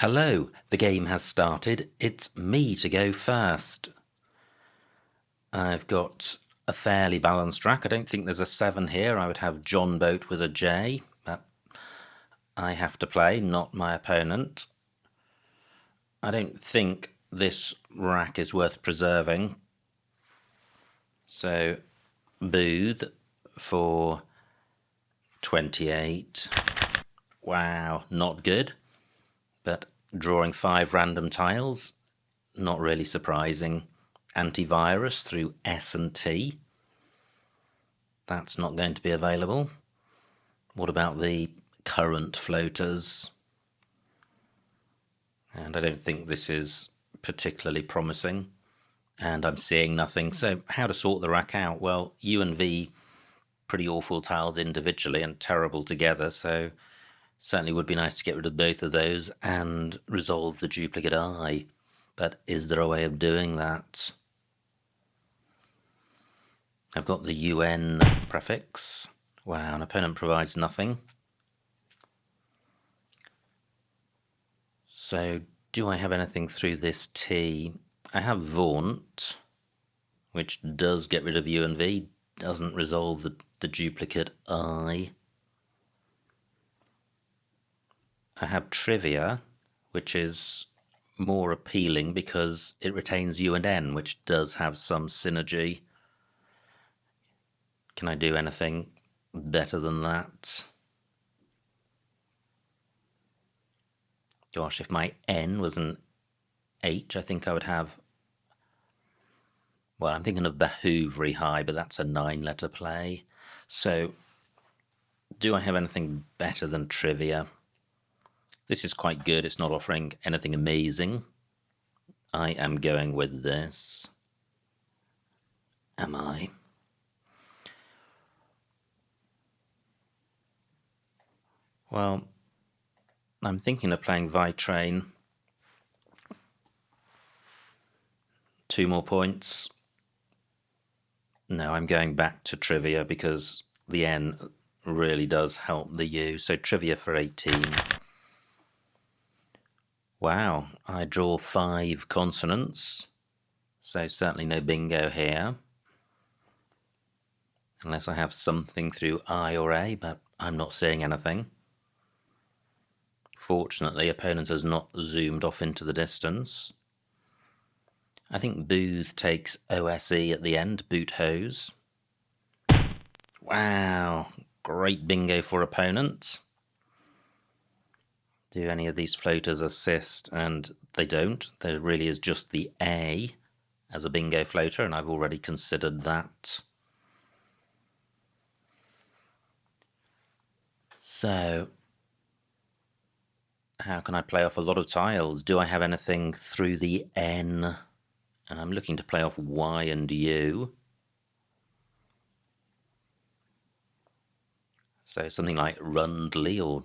Hello, the game has started. It's me to go first. I've got a fairly balanced rack. I don't think there's a 7 here. I would have John Boat with a J, but I have to play, not my opponent. I don't think this rack is worth preserving. So, Booth for 28. Wow, not good. But drawing 5 random tiles, not really surprising. Antivirus through S and T. That's not going to be available. What about the current floaters? And I don't think this is particularly promising. And I'm seeing nothing. So how to sort the rack out? Well, U and V, pretty awful tiles individually and terrible together. So certainly would be nice to get rid of both of those and resolve the duplicate I. But is there a way of doing that? I've got the UN prefix. Wow, an opponent provides nothing. So, do I have anything through this T? I have Vaunt, which does get rid of U and V, doesn't resolve the duplicate I. I have Trivia, which is more appealing because it retains U and N, which does have some synergy. Can I do anything better than that? Gosh, if my N was an H, I think I would have... Well, I'm thinking of Behoove very high, but that's a 9-letter play. So, do I have anything better than Trivia? This is quite good. It's not offering anything amazing. I am going with this. Am I? Well, I'm thinking of playing Vitrain. 2 more points. No, I'm going back to Trivia because the N really does help the U. So Trivia for 18. Wow, I draw 5 consonants. So certainly no bingo here. Unless I have something through I or A, but I'm not seeing anything. Fortunately, opponent has not zoomed off into the distance. I think Booth takes OSE at the end, boot hose. Wow, great bingo for opponent. Do any of these floaters assist? And they don't. There really is just the A as a bingo floater, and I've already considered that. So, how can I play off a lot of tiles? Do I have anything through the N? And I'm looking to play off Y and U. So something like Rundley or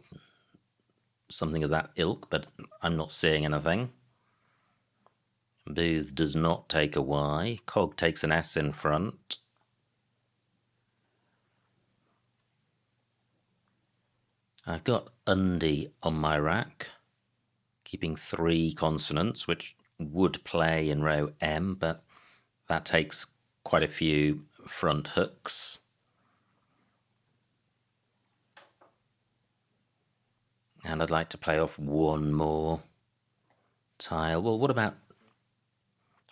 something of that ilk, but I'm not seeing anything. Booth does not take a Y. Cog takes an S in front. I've got Undy on my rack, keeping 3 consonants, which would play in row M, but that takes quite a few front hooks. And I'd like to play off 1 more tile. Well, what about...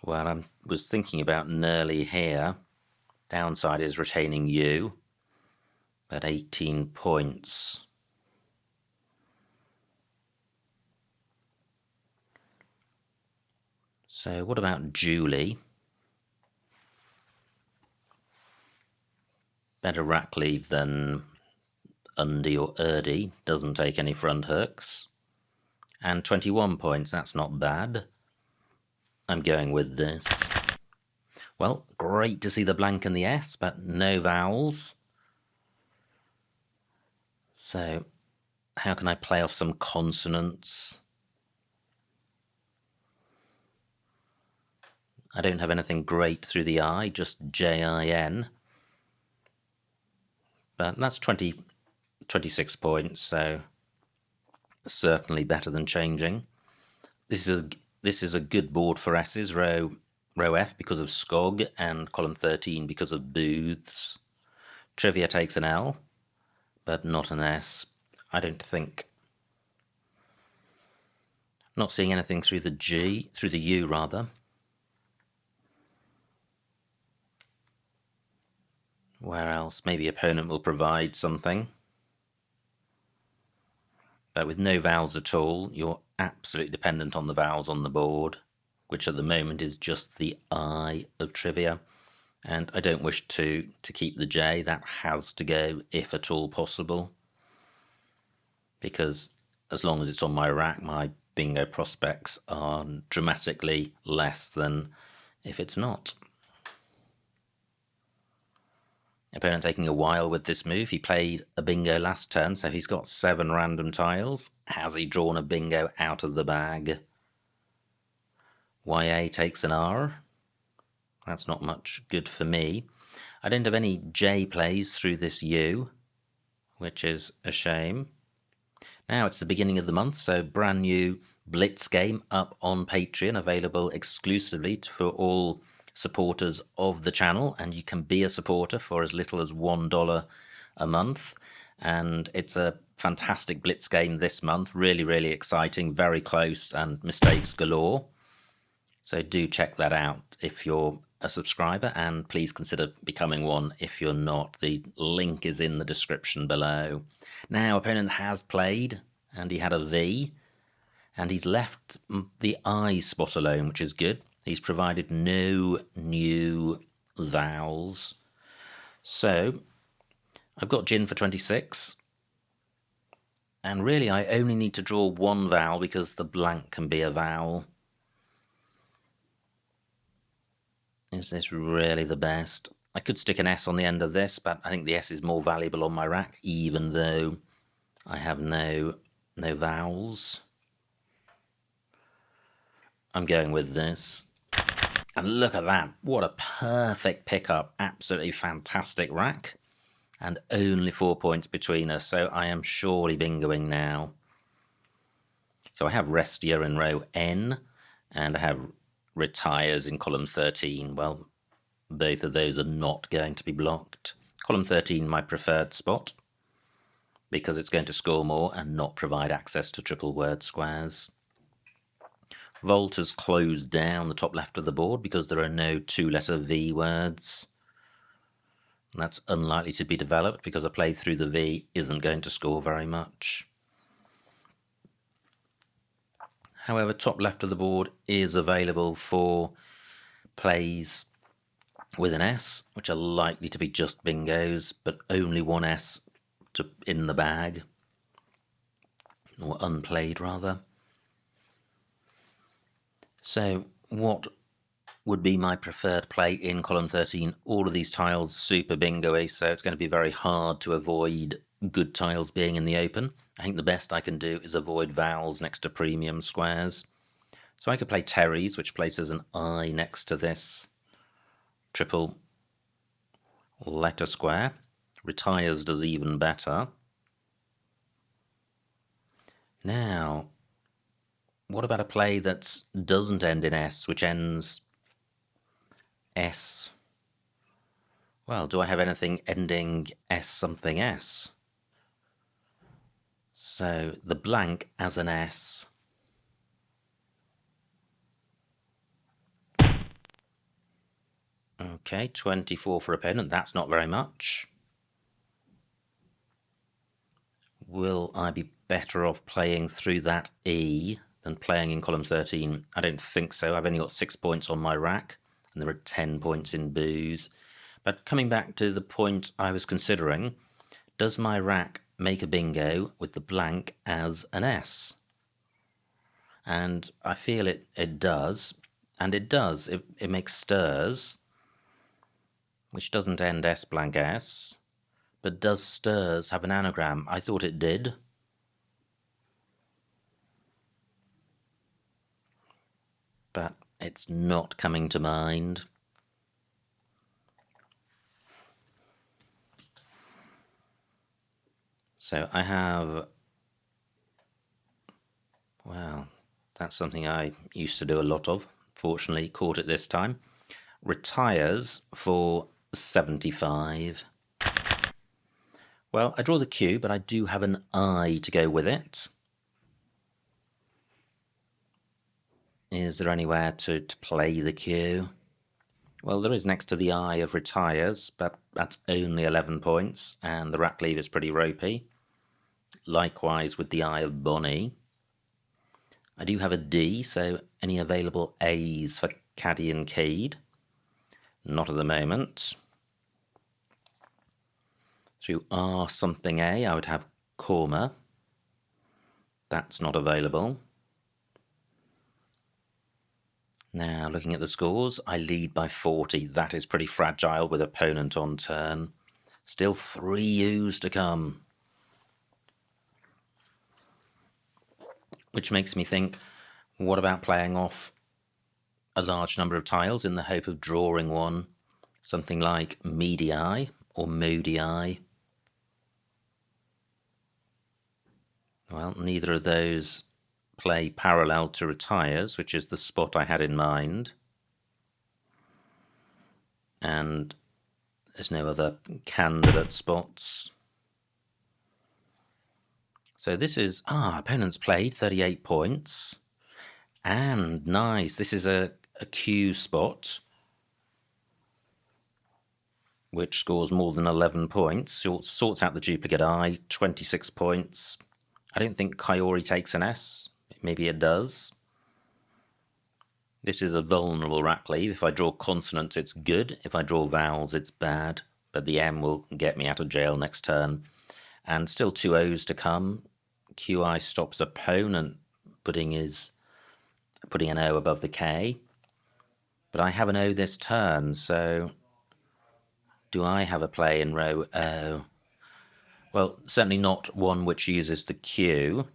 Well, I was thinking about Nurley here. Downside is retaining U, but 18 points. So what about Julie? Better rack leave than Undy or Erdy. Doesn't take any front hooks. And 21 points, that's not bad. I'm going with this. Well, great to see the blank and the S, but no vowels. So, how can I play off some consonants? I don't have anything great through the I, just J-I-N. But that's 26 points, so certainly better than changing. This is a good board for S's, row F because of Skog and column 13 because of Booths. Trivia takes an L, but not an S, I don't think. Not seeing anything through the U rather. Where else? Maybe opponent will provide something. But with no vowels at all, you're absolutely dependent on the vowels on the board, which at the moment is just the I of trivia. And I don't wish to keep the J. That has to go if at all possible. Because as long as it's on my rack, my bingo prospects are dramatically less than if it's not. Opponent taking a while with this move. He played a bingo last turn, so he's got 7 random tiles. Has he drawn a bingo out of the bag? YA takes an R. That's not much good for me. I don't have any J plays through this U, which is a shame. Now it's the beginning of the month, so brand new Blitz game up on Patreon, available exclusively for all supporters of the channel, and you can be a supporter for as little as $1 a month. And it's a fantastic Blitz game this month, really, really exciting, very close, and mistakes galore. So do check that out if you're a subscriber, and please consider becoming one if you're not. The link is in the description below. Now, opponent has played, and he had a V, and he's left the I spot alone, which is good. He's provided no new vowels. So I've got gin for 26, and really I only need to draw one vowel because the blank can be a vowel. Is this really the best? I could stick an S on the end of this, but I think the S is more valuable on my rack, even though I have no vowels. I'm going with this. And look at that. What a perfect pickup. Absolutely fantastic rack. And only 4 points between us, so I am surely bingoing now. So I have Restia in row N, and I have Retires in column 13. Well, both of those are not going to be blocked. Column 13, my preferred spot, because it's going to score more and not provide access to triple word squares. Volt has closed down the top left of the board because there are no 2-letter V words. And that's unlikely to be developed because a play through the V isn't going to score very much. However, top left of the board is available for plays with an S, which are likely to be just bingos, but only one S in the bag, or unplayed rather. So what would be my preferred play in column 13? All of these tiles super bingo-y, so it's going to be very hard to avoid good tiles being in the open. I think the best I can do is avoid vowels next to premium squares. So I could play Terry's, which places an I next to this triple letter square. Retires does even better. Now, what about a play that doesn't end in S, which ends S? Well, do I have anything ending S something S? So the blank as an S. Okay, 24 for opponent. That's not very much. Will I be better off playing through that E than playing in column 13? I don't think so. I've only got 6 points on my rack, and there are 10 points in booth. But coming back to the point I was considering, does my rack make a bingo with the blank as an S? And I feel it does, and it does. It makes stirs, which doesn't end S blank S, but does stirs have an anagram? I thought it did. But it's not coming to mind. So I have, well, That's something I used to do a lot of. Fortunately, caught it this time. Retires for 75. Well, I draw the Q, but I do have an I to go with it. Is there anywhere to play the Q? Well, there is next to the I of retires, but that's only 11 points, and the rack leave is pretty ropey. Likewise with the I of Bonnie. I do have a D, so any available A's for Caddy and Cade? Not at the moment. Through R something A, I would have Korma. That's not available. Now, looking at the scores, I lead by 40. That is pretty fragile with opponent on turn. Still 3 U's to come. Which makes me think, what about playing off a large number of tiles in the hope of drawing one? Something like Meaty or Moody Eye. Well, neither of those play parallel to retires, which is the spot I had in mind. And there's no other candidate spots. So this is, opponent's played 38 points. And nice, this is a Q spot, which scores more than 11 points. Sorts out the duplicate I, 26 points. I don't think Kaori takes an S. Maybe it does. This is a vulnerable rack leave. If I draw consonants, it's good. If I draw vowels, it's bad. But the M will get me out of jail next turn. And still 2 O's to come. QI stops opponent putting an O above the K. But I have an O this turn, so do I have a play in row O? Well, certainly not one which uses the Q.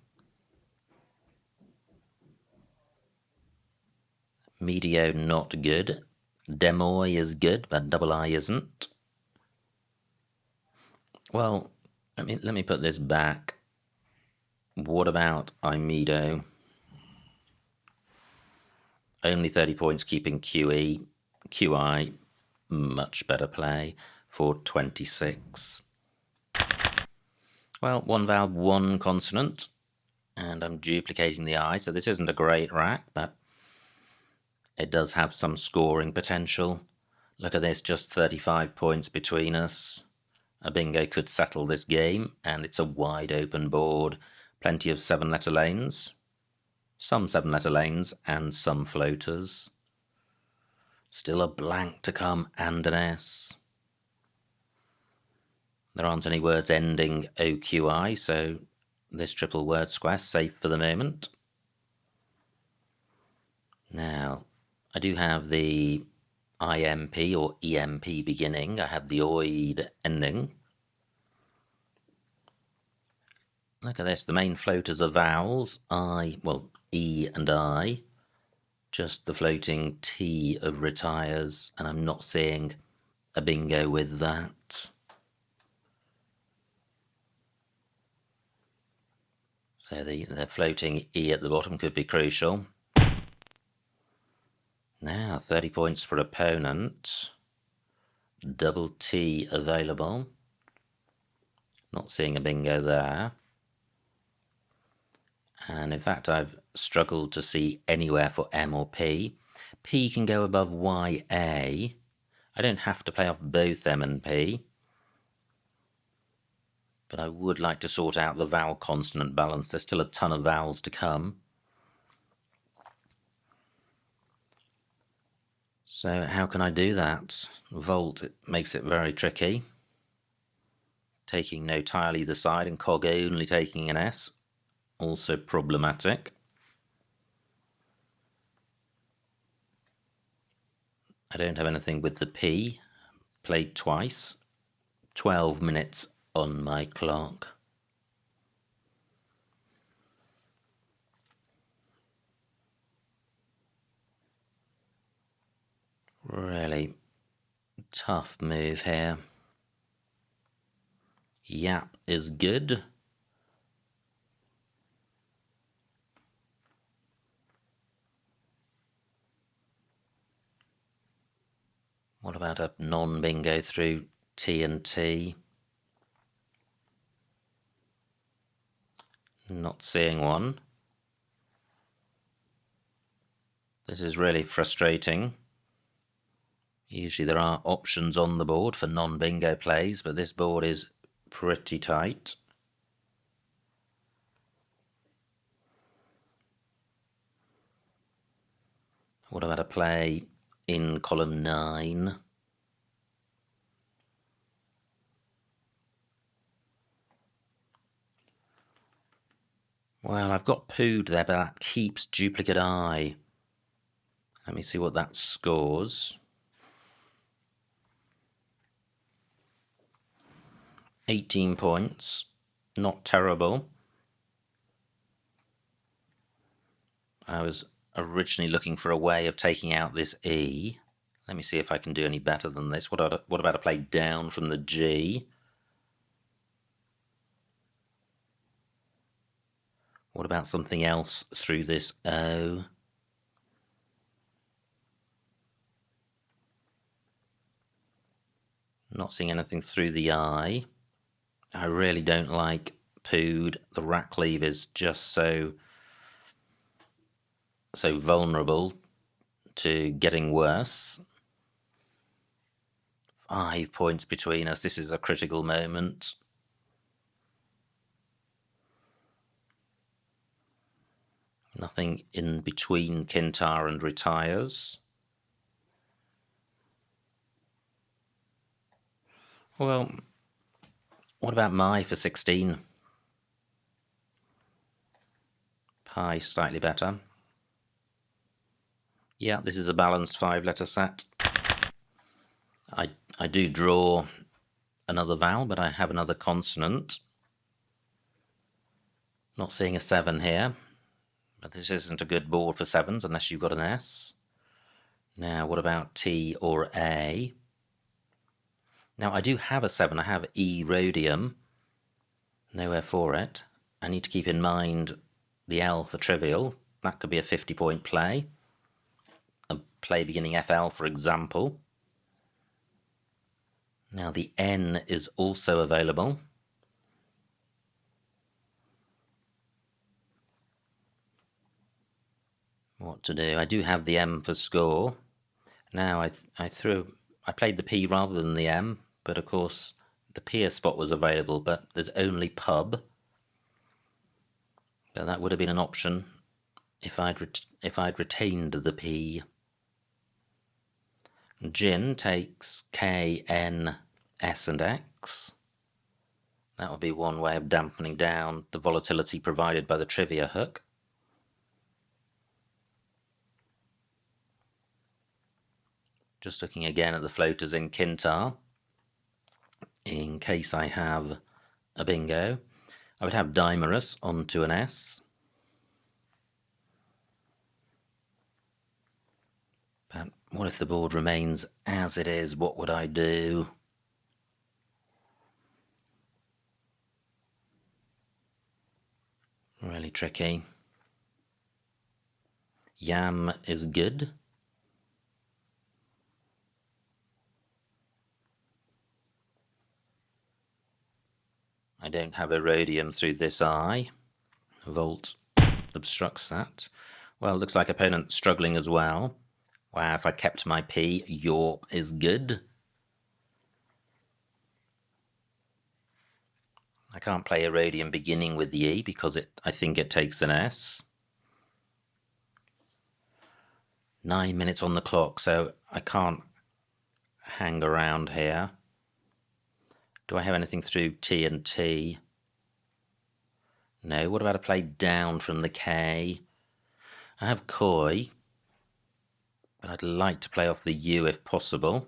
Medio not good. Demoy is good, but double I isn't. Well, let me put this back. What about Imedo? Only 30 points keeping QE. QI, much better play for 26. Well, one vowel, one consonant, and I'm duplicating the I, so this isn't a great rack, but it does have some scoring potential. Look at this, just 35 points between us. A bingo could settle this game, and it's a wide open board. Plenty of 7-letter lanes. Some 7-letter lanes and some floaters. Still a blank to come and an S. There aren't any words ending OQI, so this triple word square's safe for the moment. Now, I do have the IMP or EMP beginning. I have the oid ending. Look at this, the main floaters are vowels, E and I. Just the floating T of retires, and I'm not seeing a bingo with that. So the floating E at the bottom could be crucial. Now, 30 points for opponent. Double T available. Not seeing a bingo there. And in fact, I've struggled to see anywhere for M or P. P can go above YA. I don't have to play off both M and P. But I would like to sort out the vowel consonant balance. There's still a ton of vowels to come. So how can I do that? Volt, it makes it very tricky. Taking no tile either side and cog only taking an S. Also problematic. I don't have anything with the P. Played twice. 12 minutes on my clock. Really tough move here. Yap is good. What about a non-bingo through T and T? Not seeing one. This is really frustrating. Usually there are options on the board for non-bingo plays, but this board is pretty tight. What about a play in column 9? Well, I've got pooed there, but that keeps duplicate I. Let me see what that scores. 18 points. Not terrible. I was originally looking for a way of taking out this E. Let me see if I can do any better than this. What about a play down from the G? What about something else through this O? Not seeing anything through the I. I really don't like pooed. The rack cleave is just so vulnerable to getting worse. 5 points between us. This is a critical moment. Nothing in between Kintar and retires. Well, what about my for 16? Pi slightly better. Yeah, this is a balanced 5-letter set. I do draw another vowel, but I have another consonant. Not seeing a 7 here, but this isn't a good board for 7s unless you've got an S. Now, what about T or A? Now, I do have a 7. I have E rhodium. Nowhere for it. I need to keep in mind the L for trivial. That could be a 50-point play. A play beginning FL, for example. Now, the N is also available. What to do? I do have the M for score. Now, I played the P rather than the M, but of course the P spot was available, but there's only pub. But that would have been an option if I'd retained the P. Gin takes K, N, S and X. That would be one way of dampening down the volatility provided by the trivia hook. Just looking again at the floaters in Kintar. In case I have a bingo, I would have Dimerus onto an S. But what if the board remains as it is? What would I do? Really tricky. Yam is good. I don't have Erodium through this eye. Volt obstructs that. Well, looks like opponent struggling as well. Wow, if I kept my P, Yorp is good. I can't play Erodium beginning with the E because I think it takes an S. 9 minutes on the clock, so I can't hang around here. Do I have anything through T and T? No. What about a play down from the K? I have Koi, but I'd like to play off the U if possible.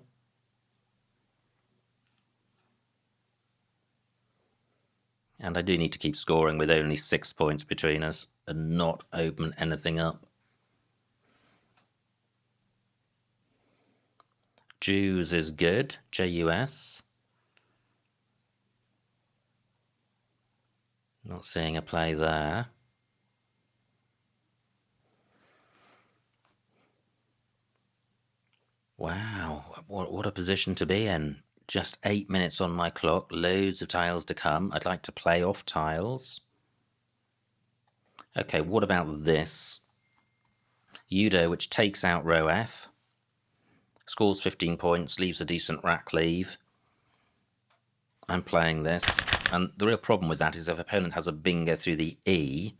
And I do need to keep scoring with only 6 points between us and not open anything up. Jews is good, J-U-S. Not seeing a play there. Wow, What a position to be in. Just 8 minutes on my clock, loads of tiles to come. I'd like to play off tiles. Okay, what about this? Judo, which takes out row F, scores 15 points, leaves a decent rack leave. I'm playing this, and the real problem with that is if opponent has a bingo through the E,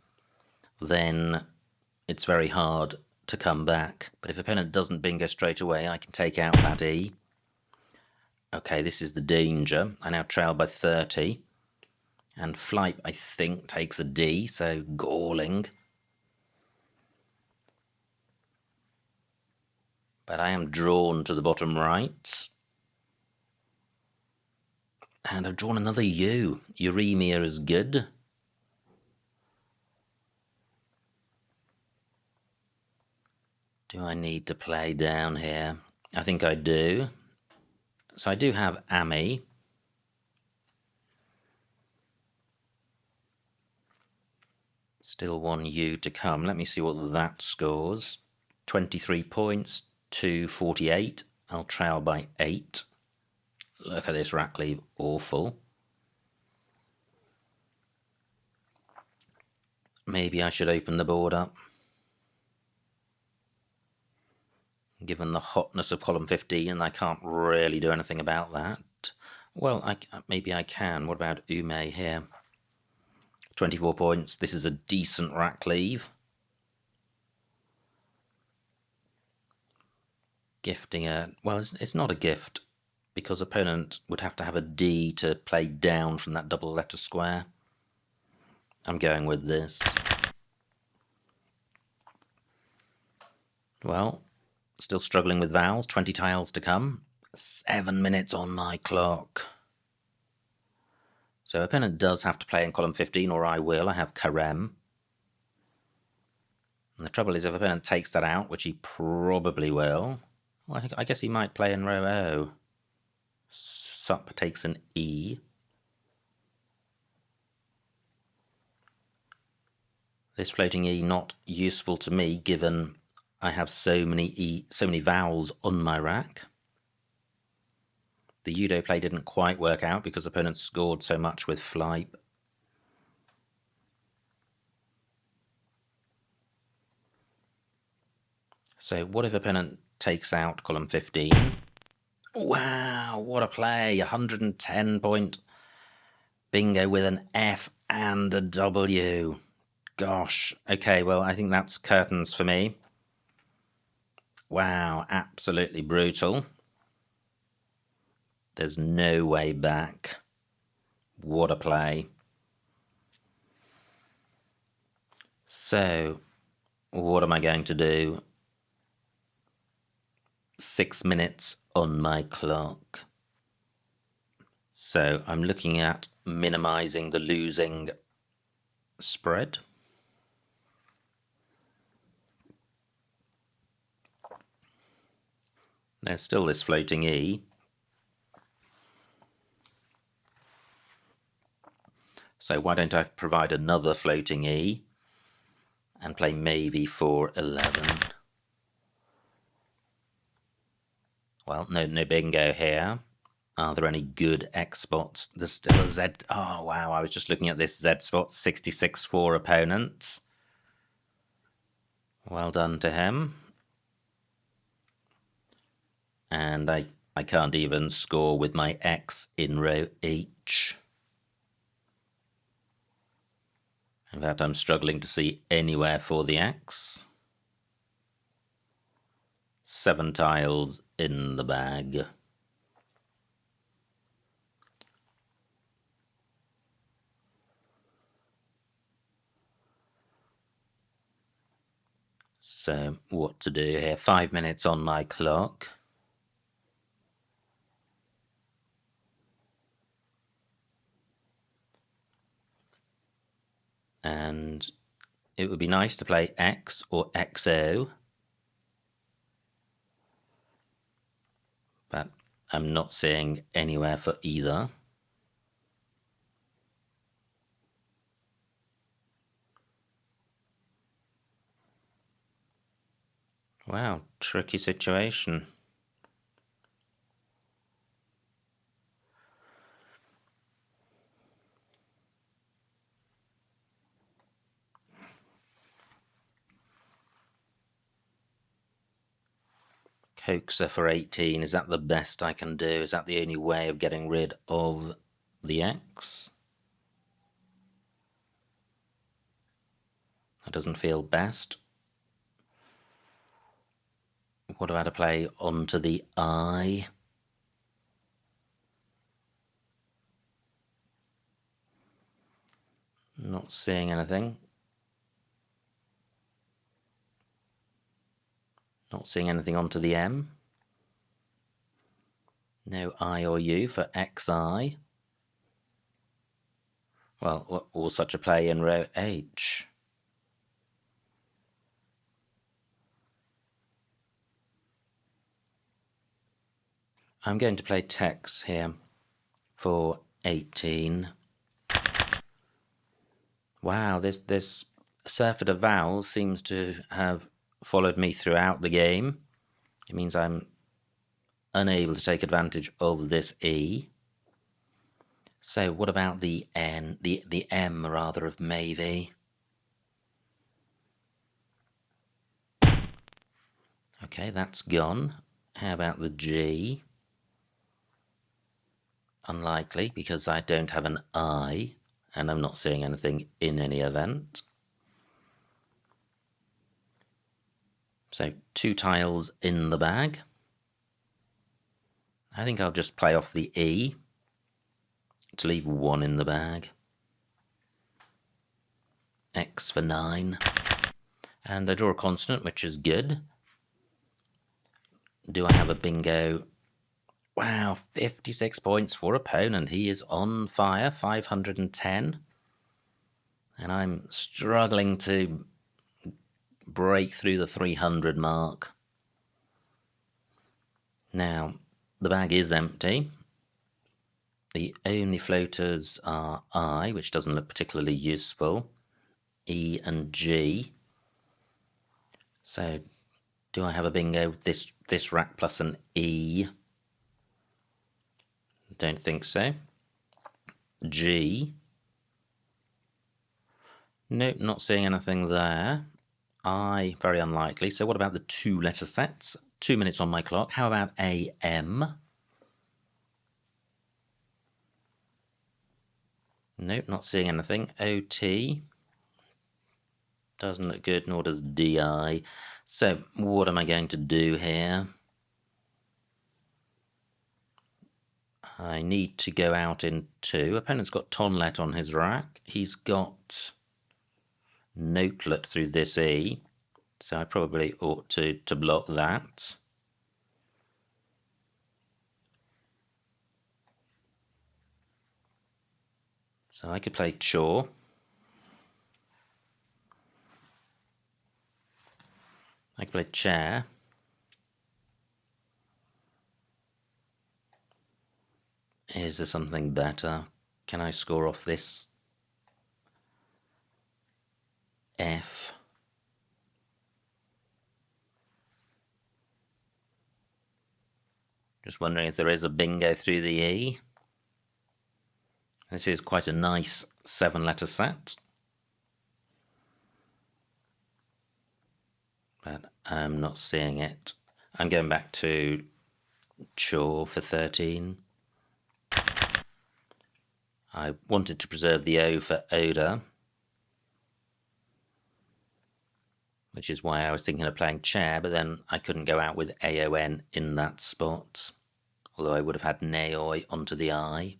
then it's very hard to come back. But if opponent doesn't bingo straight away, I can take out that E. Okay, this is the danger. I now trail by 30. And Flipe, I think, takes a D, so galling. But I am drawn to the bottom right. And I've drawn another U. Uremia is good. Do I need to play down here? I think I do. So I do have Ami. Still one U to come. Let me see what that scores. 23 points to 48. I'll trail by 8. Look at this rack leave. Awful. Maybe I should open the board up. Given the hotness of column 15, I can't really do anything about that. Well, maybe I can. What about Ume here? 24 points. This is a decent rack leave. Gifting a... Well, it's not a gift, because opponent would have to have a D to play down from that double letter square. I'm going with this. Well, still struggling with vowels. 20 tiles to come. 7 minutes on my clock. So opponent does have to play in column 15, or I will. I have Karem. And the trouble is, if opponent takes that out, which he probably will, well, I guess he might play in row O. Sup takes an E. This floating E not useful to me, given I have so many vowels on my rack. The Judo play didn't quite work out because opponent scored so much with Flipe. So what if opponent takes out column 15? Wow, what a play! 110 point bingo with an F and a W. Gosh, okay, well, I think that's curtains for me. Wow, absolutely brutal. There's no way back. What a play. So, what am I going to do? 6 minutes on my clock. So, I'm looking at minimizing the losing spread. There's still this floating E. So why don't I provide another floating E and play maybe for 11? Well, no bingo here. Are there any good X spots? There's still a Z. Oh, wow, I was just looking at this Z spot, 66 for opponent. Well done to him. And I can't even score with my X in row H. In fact, I'm struggling to see anywhere for the X. 7 tiles in the bag. So, what to do here? 5 minutes on my clock. And it would be nice to play X or XO. But I'm not seeing anywhere for either. Wow, tricky situation. Hoaxer for 18. Is that the best I can do? Is that the only way of getting rid of the X? That doesn't feel best. What about a play onto the I? Not seeing anything. Not seeing anything onto the M. No I or U for XI. Well, or such a play in row H. I'm going to play Tex here for 18. Wow, this surfeit of vowels seems to have followed me throughout the game. It means I'm unable to take advantage of this E. So what about the N, the M rather of maybe? Okay, that's gone. How about the G? Unlikely, because I don't have an I, and I'm not seeing anything in any event. So 2 tiles in the bag. I think I'll just play off the E to leave 1 in the bag. X for 9. And I draw a consonant, which is good. Do I have a bingo? Wow, 56 points for opponent. He is on fire, 510. And I'm struggling to break through the 300 mark. Now, the bag is empty. The only floaters are I, which doesn't look particularly useful, E and G. So, do I have a bingo with this rack plus an E? Don't think so. G. Nope, not seeing anything there. I, very unlikely. So what about the 2-letter sets? 2 minutes on my clock. How about AM? Nope, not seeing anything. OT. Doesn't look good, nor does DI. So what am I going to do here? I need to go out in 2. Opponent's got tonlet on his rack. He's got notelet through this E. So I probably ought to block that. So I could play chaw. I could play chair. Is there something better? Can I score off this F? Just wondering if there is a bingo through the E. This is quite a nice 7-letter set. But I'm not seeing it. I'm going back to chaw for 13. I wanted to preserve the O for odor, which is why I was thinking of playing chair, but then I couldn't go out with AON in that spot, although I would have had naoi onto the I.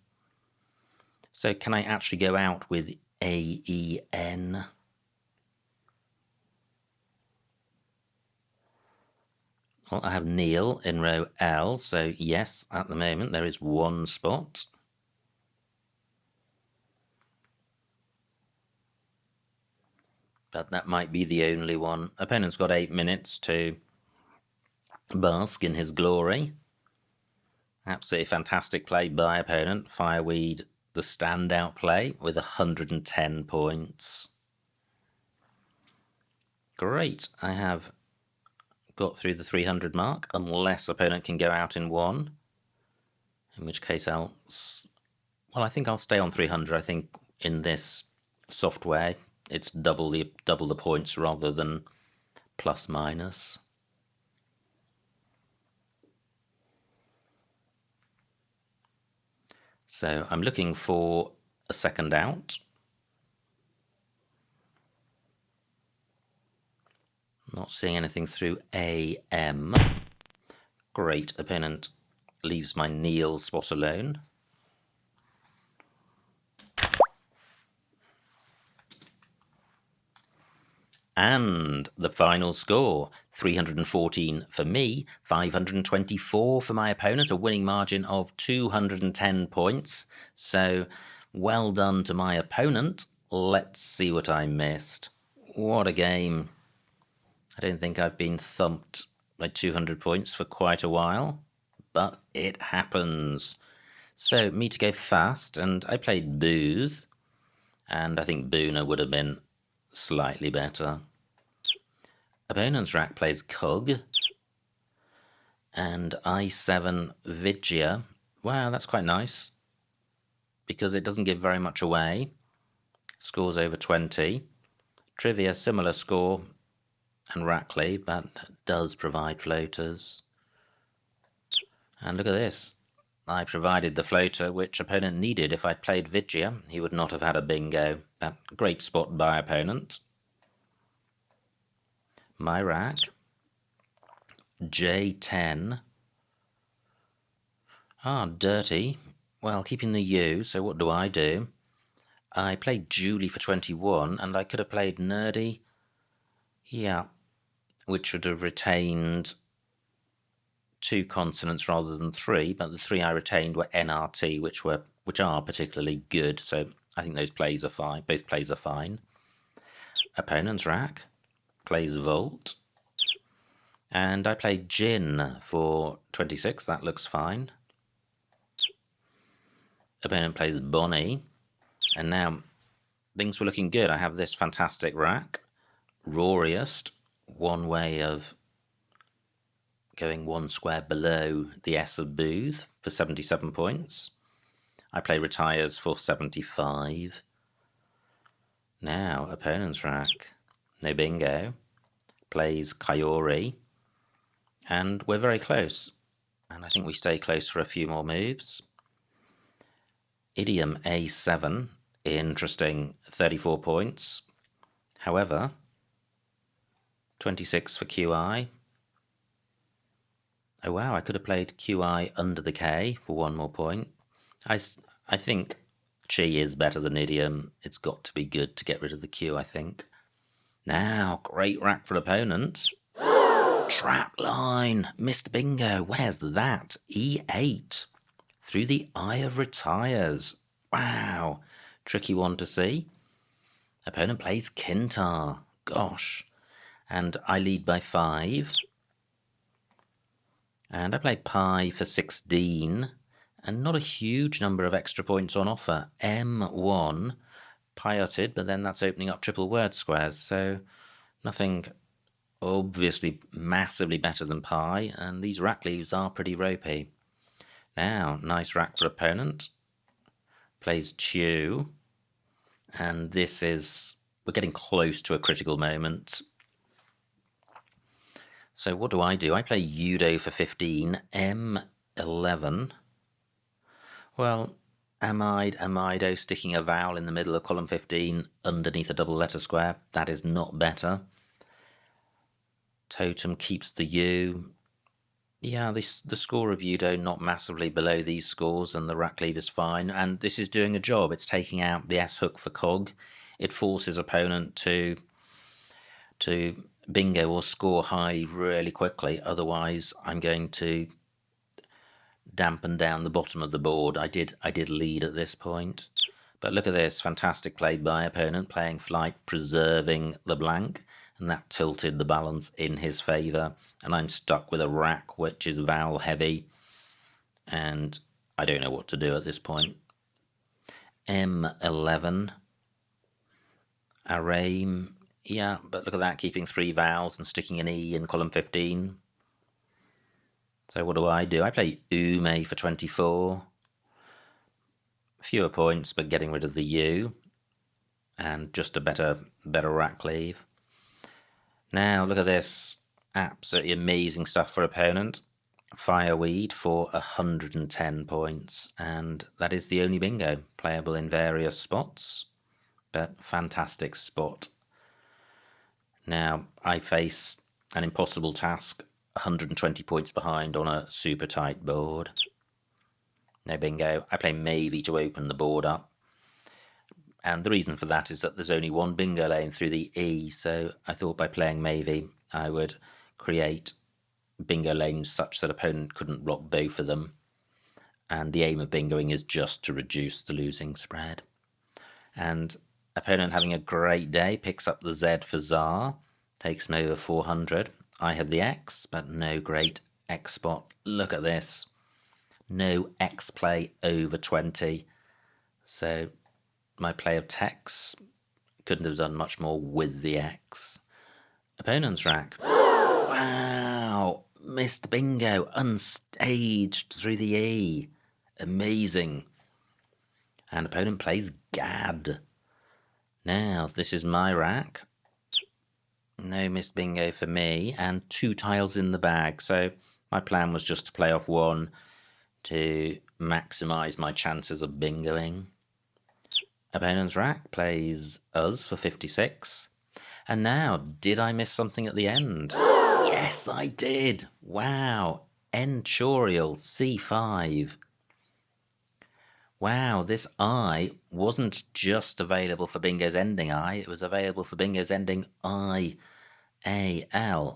So can I actually go out with AEN? Well, I have Neil in row L, so yes, at the moment there is 1 spot. But that might be the only one. Opponent's got 8 minutes to bask in his glory. Absolutely fantastic play by opponent. Fireweed, the standout play with 110 points. Great, I have got through the 300 mark, unless opponent can go out in 1. In which case I think I'll stay on 300. I think in this software it's double the points rather than plus minus. So I'm looking for a second out. Not seeing anything through AM. Great, opponent leaves my kneel spot alone. And the final score, 314 for me, 524 for my opponent, a winning margin of 210 points. So well done to my opponent. Let's see what I missed. What a game. I don't think I've been thumped by 200 points for quite a while, but it happens. So me to go fast, and I played Booth, and I think Boona would have been slightly better. Opponent's rack plays Cog, and I7 Vidya. Wow, that's quite nice, because it doesn't give very much away. Scores over 20. Trivia, similar score, and Rackley, but does provide floaters. And look at this. I provided the floater which opponent needed. If I'd played Vidya, he would not have had a bingo. That great spot by opponent. My rack. J10. Ah, dirty. Well, keeping the U, so what do? I played Julie for 21, and I could have played Nerdy. Yeah, which would have retained 2 consonants rather than 3, but the 3 I retained were NRT, which are particularly good, so I think those plays are fine. Both plays are fine. Opponent's rack plays Volt, and I played Gin for 26. That looks fine. Opponent plays Bonnie, and now things were looking good. I have this fantastic rack, Roariest, one way of going 1 square below the S of Booth for 77 points. I play Retires for 75. Now, opponent's rack, no bingo, plays Kayori, and we're very close. And I think we stay close for a few more moves. Idiom A7, interesting, 34 points. However, 26 for QI. Oh wow, I could have played QI under the K for 1 more point. I think Chi is better than Idiom. It's got to be good to get rid of the Q, I think. Now, great rack for opponent. Trap line, missed bingo. Where's that? E8. Through the Eye of Retires. Wow, tricky one to see. Opponent plays Kintar. Gosh. And I lead by 5. And I play Pi for 16. And not a huge number of extra points on offer. M1, piloted, but then that's opening up triple word squares. So nothing obviously massively better than Pi. And these rack leaves are pretty ropey. Now, nice rack for opponent. Plays Chew. And this is, we're getting close to a critical moment. So what do? I play Udo for 15, M11. Well, amido, sticking a vowel in the middle of column 15 underneath a double letter square. That is not better. Totem keeps the U. Yeah, the score of Udo not massively below these scores, and the rack leave is fine. And this is doing a job. It's taking out the S hook for Cog. It forces opponent to bingo or score high really quickly. Otherwise, I'm going to dampen down the bottom of the board. I did lead at this point. But look at this, fantastic play by opponent, playing Flight, preserving the blank. And that tilted the balance in his favour. And I'm stuck with a rack, which is vowel heavy. And I don't know what to do at this point. M11. Araim. Yeah, but look at that, keeping 3 vowels and sticking an E in column 15. So what do? I play Ume for 24. Fewer points, but getting rid of the U. And just a better rack leave. Now, look at this. Absolutely amazing stuff for opponent. fireweed for 110 points, and that is the only bingo playable in various spots, but fantastic spot. Now I face an impossible task, 120 points behind on a super tight board. No bingo. I play maybe to open the board up. And the reason for that is that there's only one bingo lane through the E, so I thought by playing maybe I would create bingo lanes such that opponent couldn't block both of them. And the aim of bingoing is just to reduce the losing spread. And opponent having a great day picks up the Z for Tsar, takes me over 400. I have the X, but no great X spot. Look at this. No X play over 20. So my play of Tex couldn't have done much more with the X. Opponent's rack. Wow! Missed bingo, unstaged through the E. Amazing. And opponent plays Gad. Now, this is my rack. No missed bingo for me, and 2 tiles in the bag. So my plan was just to play off 1 to maximise my chances of bingoing. Opponent's rack plays us for 56. And now, did I miss something at the end? Yes, I did. Wow. Enchorial C5. Wow, this I wasn't just available for bingo's ending I, it was available for bingo's ending IAL,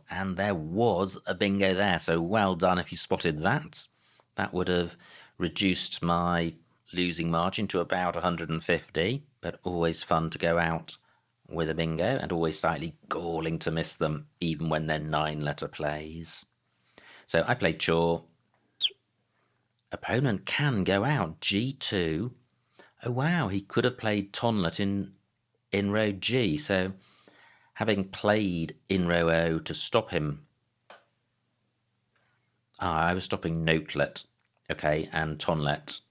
and there was a bingo there, so well done if you spotted that. That would have reduced my losing margin to about 150, but always fun to go out with a bingo, and always slightly galling to miss them, even when they're 9-letter plays. So I played Chaw. Opponent can go out G2. Oh wow, he could have played Tonlet in row G, so having played in row O to stop him. I was stopping Notelet, okay, and Tonlet.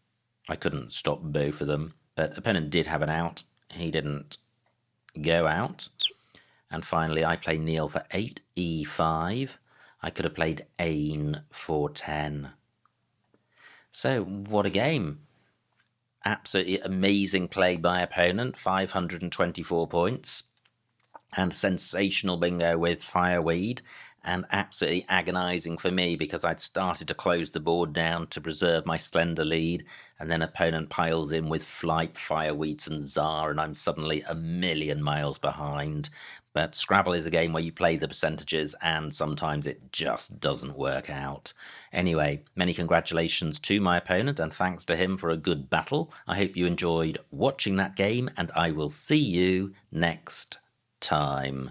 I couldn't stop both of them, but opponent did have an out. He didn't go out. And finally, I play Neil for 8, E5. I could have played Ain for 10. So, what a game. Absolutely amazing play by opponent, 524 points. And sensational bingo with Fireweed. And absolutely agonising for me because I'd started to close the board down to preserve my slender lead, and then opponent piles in with Flight, Fireweeds and Tsar, and I'm suddenly a million miles behind. But Scrabble is a game where you play the percentages and sometimes it just doesn't work out. Anyway, many congratulations to my opponent and thanks to him for a good battle. I hope you enjoyed watching that game and I will see you next time.